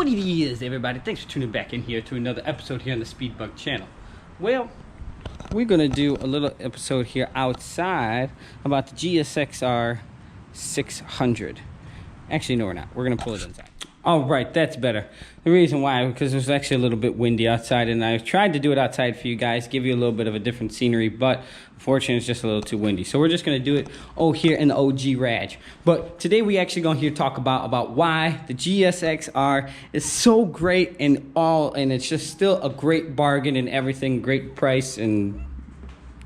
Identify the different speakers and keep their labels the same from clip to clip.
Speaker 1: What it is, everybody? Thanks for tuning back in here to another episode here on the Speedbug channel. Well, we're gonna do a little episode here outside about the GSXR-600. Actually, no, we're not. We're gonna pull it inside. All right, that's better. The reason why, because it was actually a little bit windy outside, and I tried to do it outside for you guys, give you a little bit of a different scenery, but unfortunately, it's just a little too windy. So we're just gonna do it here in the OG Raj. But today, we actually gonna here talk about why the GSXR is so great and it's just still a great bargain and everything, great price, and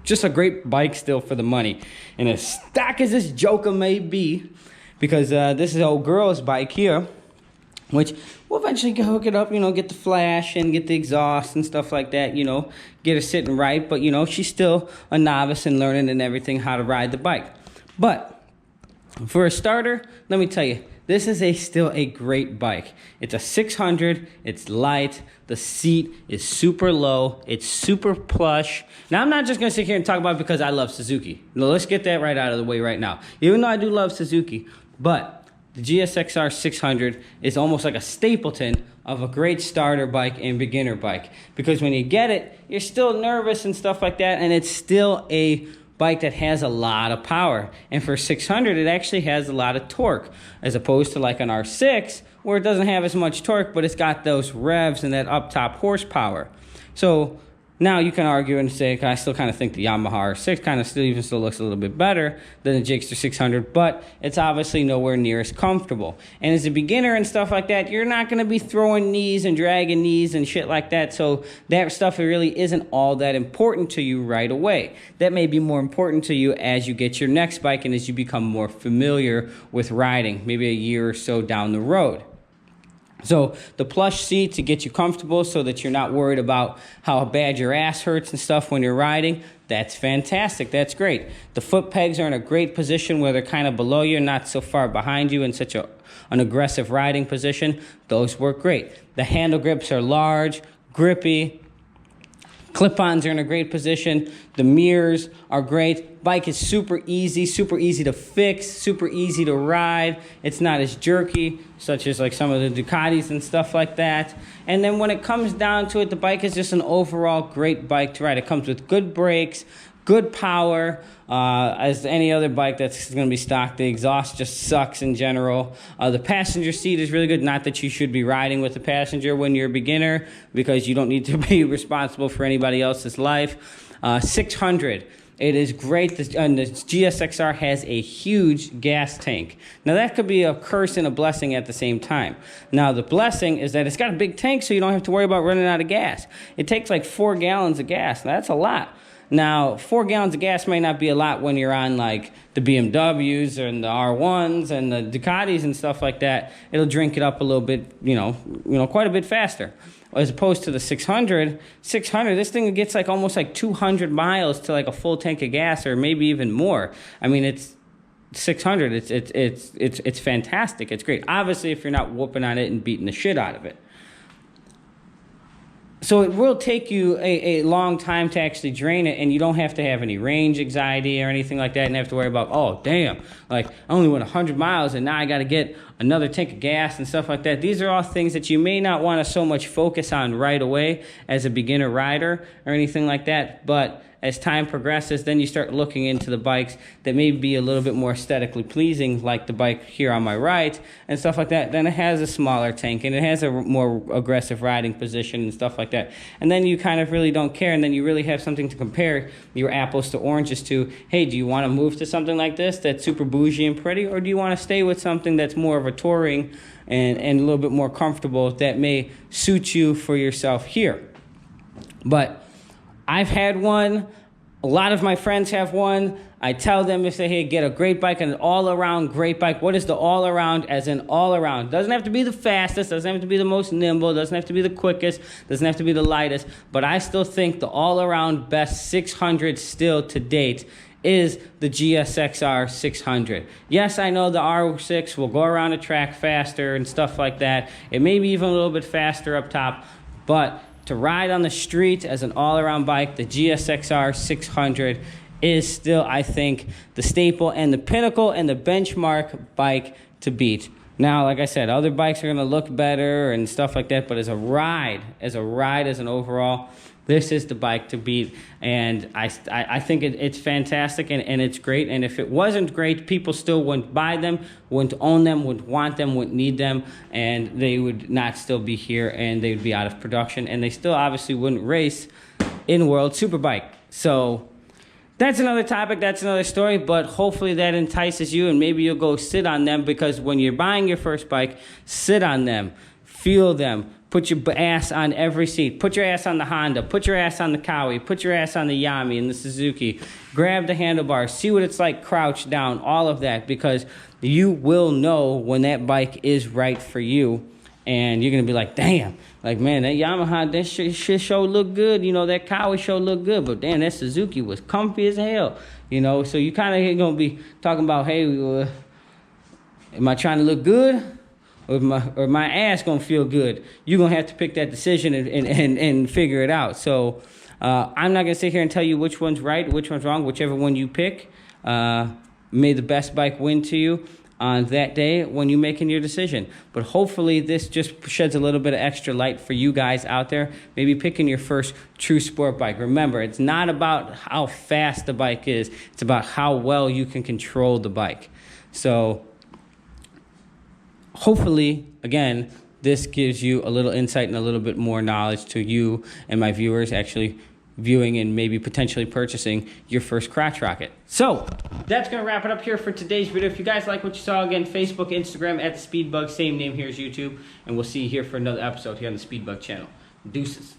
Speaker 1: just a great bike still for the money. And as stock as this joker may be, because this is old girl's bike here, which we'll eventually hook it up, get the flash and get the exhaust and stuff like that, get her sitting right. But, she's still a novice and learning and everything how to ride the bike. But for a starter, let me tell you, this is still a great bike. It's a 600, it's light, the seat is super low, it's super plush. Now, I'm not just gonna sit here and talk about it because I love Suzuki. No, let's get that right out of the way right now. Even though I do love Suzuki, but the GSXR-600 is almost like a stapleton of a great starter bike and beginner bike. Because when you get it, you're still nervous and stuff like that, and it's still a bike that has a lot of power. And for 600, it actually has a lot of torque, as opposed to like an R6, where it doesn't have as much torque, but it's got those revs and that up-top horsepower. So now you can argue and say, I still kind of think the Yamaha R6 kind of still looks a little bit better than the GSXR 600, but it's obviously nowhere near as comfortable. And as a beginner and stuff like that, you're not going to be throwing knees and dragging knees and shit like that. So that stuff really isn't all that important to you right away. That may be more important to you as you get your next bike and as you become more familiar with riding, maybe a year or so down the road. So the plush seat to get you comfortable so that you're not worried about how bad your ass hurts and stuff when you're riding, that's fantastic. That's great. The foot pegs are in a great position where they're kind of below you, not so far behind you in such an aggressive riding position. Those work great. The handle grips are large, grippy. Clip-ons are in a great position. The mirrors are great. Bike is super easy to fix, super easy to ride. It's not as jerky, such as like some of the Ducatis and stuff like that. And then when it comes down to it, the bike is just an overall great bike to ride. It comes with good brakes, good power. As any other bike that's going to be stock, the exhaust just sucks in general. The passenger seat is really good. Not that you should be riding with a passenger when you're a beginner, because you don't need to be responsible for anybody else's life. 600. It is great, and the GSXR has a huge gas tank. Now, that could be a curse and a blessing at the same time. Now, the blessing is that it's got a big tank, so you don't have to worry about running out of gas. It takes like 4 gallons of gas. Now, that's a lot. Now, 4 gallons of gas may not be a lot when you're on like the BMWs and the R1s and the Ducatis and stuff like that. It'll drink it up a little bit, quite a bit faster. As opposed to the 600, this thing gets like almost like 200 miles to like a full tank of gas, or maybe even more. I mean, it's 600. It's fantastic. It's great. Obviously, if you're not whooping on it and beating the shit out of it. So it will take you a long time to actually drain it, and you don't have to have any range anxiety or anything like that, and have to worry about, oh, damn, like I only went 100 miles and now I got to get another tank of gas and stuff like that. These are all things that you may not want to so much focus on right away as a beginner rider or anything like that, but as time progresses, then you start looking into the bikes that may be a little bit more aesthetically pleasing, like the bike here on my right and stuff like that. Then it has a smaller tank and it has a more aggressive riding position and stuff like that. And then you kind of really don't care, and then you really have something to compare your apples to oranges to. Hey, do you want to move to something like this that's super bougie and pretty, or do you want to stay with something that's more of a touring and a little bit more comfortable that may suit you for yourself here? But I've had one. A lot of my friends have one. I tell them, if they, hey, get a great bike, an all-around great bike. What is the all-around? As in all-around. Doesn't have to be the fastest, doesn't have to be the most nimble, doesn't have to be the quickest, doesn't have to be the lightest, but I still think the all-around best 600 still to date is the GSXR 600. Yes, I know the R6 will go around a track faster and stuff like that. It may be even a little bit faster up top, but to ride on the street as an all-around bike, the GSXR 600 is still, I think, the staple and the pinnacle and the benchmark bike to beat. Now, like I said, other bikes are going to look better and stuff like that, but as an overall, this is the bike to beat. And I think it's fantastic and it's great. And if it wasn't great, people still wouldn't buy them, wouldn't own them, wouldn't want them, wouldn't need them, and they would not still be here and they would be out of production. And they still obviously wouldn't race in World Superbike. So that's another topic, that's another story, but hopefully that entices you and maybe you'll go sit on them, because when you're buying your first bike, sit on them, feel them, put your ass on every seat, put your ass on the Honda, put your ass on the Hwy, put your ass on the Yami and the Suzuki, grab the handlebars, see what it's like crouched down, all of that, because you will know when that bike is right for you. And you're going to be like, damn, like, man, that Yamaha, that shit show look good. You know, that Hwy show look good. But, damn, that Suzuki was comfy as hell. You know, so you kind of going to be talking about, hey, am I trying to look good? Or my ass going to feel good? You're going to have to pick that decision and figure it out. So I'm not going to sit here and tell you which one's right, which one's wrong. Whichever one you pick, may the best bike win to you on that day when you're making your decision. But hopefully this just sheds a little bit of extra light for you guys out there, maybe picking your first true sport bike. Remember, it's not about how fast the bike is, it's about how well you can control the bike. So hopefully, again, this gives you a little insight and a little bit more knowledge to you and my viewers actually viewing and maybe potentially purchasing your first crotch rocket. So that's going to wrap it up here for today's video. If you guys like what you saw, again, Facebook, Instagram, @SpeedBug, same name here as YouTube. And we'll see you here for another episode here on the SpeedBug channel. Deuces.